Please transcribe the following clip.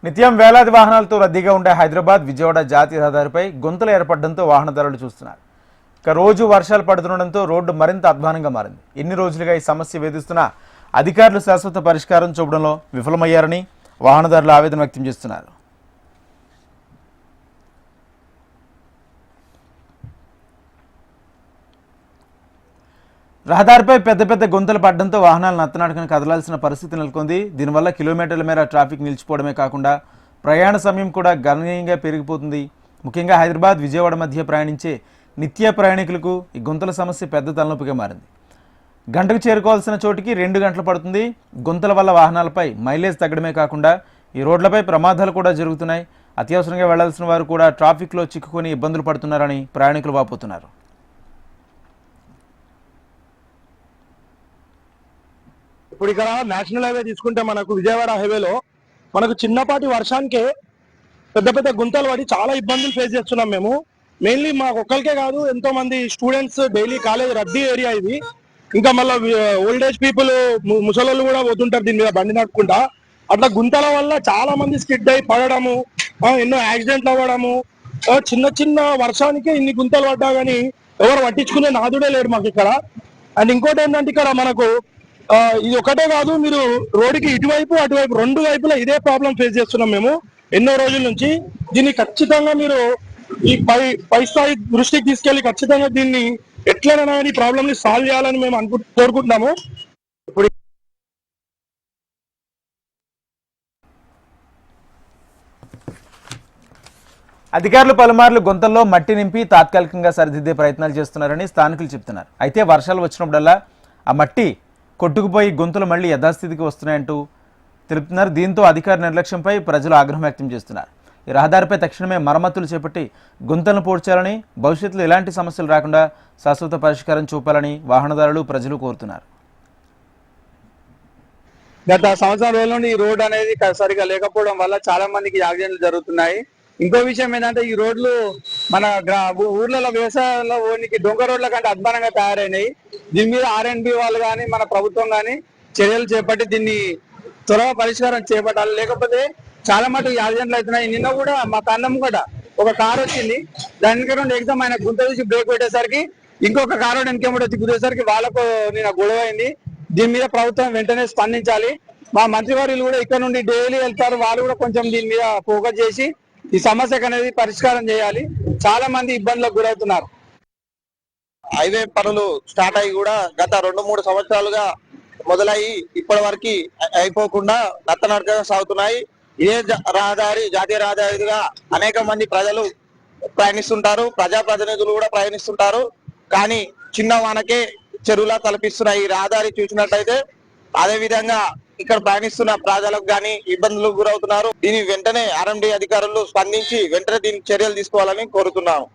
నిత్యం వేలాది వాహనాలతో రద్దీగా ఉండే హైదరాబాద్ విజయవాడ జాతీయ రహదారిపై గుంతలు ఏర్పడడంతో వాహనదారులు చూస్తున్నారు. ఇక రోజు వర్షాలు పడుతుండడంతో రోడ్డు మరింత అధ్వానంగా మారింది. ఎన్ని రోజులుగా ఈ సమస్య వేధిస్తున్న అధికారులు శాశ్వత పరిష్కారం చూపడంలో విఫలమయ్యారని వాహనదారులు ఆవేదన వ్యక్తం చేస్తున్నారు. రహదారిపై పెద్ద పెద్ద గుంతలు పడడంతో వాహనాలు నత్తనాటకను కదలాల్సిన పరిస్థితి నెలకొంది. దీనివల్ల కిలోమీటర్ల మేర ట్రాఫిక్ నిలిచిపోవడమే కాకుండా ప్రయాణ సమయం కూడా గణనీయంగా పెరిగిపోతుంది. ముఖ్యంగా హైదరాబాద్ విజయవాడ మధ్య ప్రయాణించే నిత్య ప్రయాణికులకు ఈ గుంతల సమస్య పెద్ద తలనొప్పిగా మారింది. గంటకు చేరుకోవాల్సిన చోటికి 2 గంటలు పడుతుంది. గుంతల వల్ల వాహనాలపై మైలేజ్ తగ్గడమే కాకుండా ఈ రోడ్లపై ప్రమాదాలు కూడా జరుగుతున్నాయి. అత్యవసరంగా వెళ్లాల్సిన వారు కూడా ట్రాఫిక్లో చిక్కుకొని ఇబ్బందులు పడుతున్నారని ప్రయాణికులు వాపోతున్నారు. ఇప్పుడు ఇక్కడ నేషనల్ హైవే తీసుకుంటే మనకు విజయవాడ హైవేలో మనకు చిన్నపాటి వర్షానికే పెద్ద పెద్ద గుంతలు పడి చాలా ఇబ్బందులు ఫేస్ చేస్తున్నాం మేము. మెయిన్లీ మాకు ఒక్కరికే కాదు, ఎంతో మంది స్టూడెంట్స్ డైలీ కాలేజ్ రద్దీ ఏరియా ఇది. ఇంకా మళ్ళీ ఓల్డ్ ఏజ్ పీపుల్ ముసలోళ్ళు కూడా పోతుంటారు దీని మీద బండి నడుపుకుంటా. అట్లా గుంతల వల్ల చాలా మంది స్కిడ్ అయి పడడము, ఎన్నో యాక్సిడెంట్లు అవ్వడము. చిన్న చిన్న వర్షానికే ఇన్ని గుంతలు పడ్డా కానీ ఎవరు పట్టించుకునే నాదుడే లేడు మాకు ఇక్కడ. అండ్ ఇంకోటి ఏంటంటే ఇక్కడ మనకు ఇది ఒకటే కాదు, మీరు రోడ్డుకి ఇటువైపు అటువైపు 2 వైపులా ఇదే ప్రాబ్లం ఫేస్ చేస్తున్నాం మేము ఎన్నో రోజుల నుంచి. దీన్ని ఖచ్చితంగా మీరు ఈ పై స్థాయి దృష్టికి తీసుకెళ్లి ఖచ్చితంగా దీన్ని ఎట్లైనా ఈ ప్రాబ్లమ్ ని సాల్వ్ చేయాలని మేము కోరుకుంటున్నాము. ఇప్పుడు అధికారులు పలుమార్లు గుంతల్లో మట్టి నింపి తాత్కాలికంగా సరిదిద్దే ప్రయత్నాలు చేస్తున్నారని స్థానికులు చెబుతున్నారు. అయితే వర్షాలు వచ్చినప్పుడల్లా ఆ మట్టి కొట్టుకుపోయి గుంతలు మళ్లీ యథాస్థితికి వస్తున్నాయంటూ తెలుపుతున్నారు. దీంతో అధికార నిర్లక్ష్యంపై ప్రజలు ఆగ్రహం వ్యక్తం చేస్తున్నారు. ఈ రహదారిపై తక్షణమే మరమ్మతులు చేపట్టి గుంతలను పూడ్చాలని, భవిష్యత్తులో ఎలాంటి సమస్యలు రాకుండా శాశ్వత పరిష్కారం చూపాలని వాహనదారులు ప్రజలు కోరుతున్నారు. గత సంవత్సరం రోజుల నుండి ఈ రోడ్ అనేది సరిగా లేకపోవడం వల్ల చాలా మందికి యాక్సిడెంట్లు జరుగుతున్నాయి. ఇంకో విషయం ఏంటంటే ఈ రోడ్లు మన ఊర్లలో వ్యవసాయంలో ఓనికి డొంక రోడ్ల కంటే అధ్వానంగా తయారైనాయి. దీని మీద R&B వాళ్ళు కానీ మన ప్రభుత్వం కానీ చర్యలు చేపట్టి దీన్ని త్వరగా పరిష్కారం చేపట్టాలి. లేకపోతే చాలా మటుకు యాక్సిడెంట్లు అవుతున్నాయి. నిన్న కూడా మా కన్నం కూడా ఒక కారు వచ్చింది, దానికి 2 ఎగ్జామ్ ఆయన గుంత తీసి బ్రేక్ పెట్టేసరికి ఇంకొక కారు వెనకేమో వచ్చి గుద్దేసరికి వాళ్ళకు నిన్న గొడవ అయింది. దీని మీద ప్రభుత్వం వెంటనే స్పందించాలి. మా మంత్రివర్యులు కూడా ఇక్కడ నుండి డైలీ వెళ్తారు, వాళ్ళు కూడా కొంచెం దీని మీద ఫోకస్ చేసి ఈ సమస్యకు అనేది పరిష్కారం చేయాలి. చాలా మంది ఇబ్బందులకు గురవుతున్నారు. హైవే పనులు స్టార్ట్ అయ్యి కూడా గత 2-3 సంవత్సరాలుగా మొదలయ్యి ఇప్పటి వరకు అయిపోకుండా నత్తనడకగా సాగుతున్నాయి. ఇదే రహదారి జాతీయ రహదారిగా అనేక మంది ప్రజలు ప్రయాణిస్తుంటారు, ప్రజాప్రతినిధులు కూడా ప్రయాణిస్తుంటారు. కానీ చిన్న వానకే చెరువులా తలపిస్తున్నాయి ఈ రహదారి చూసినట్లయితే. అదే విధంగా ఇక్కడ ప్రయాణిస్తున్న ప్రజలకు కానీ ఇబ్బందులకు గురవుతున్నారు. దీని వెంటనే R&D అధికారులు స్పందించి వెంటనే దీని చర్యలు తీసుకోవాలని కోరుతున్నాము.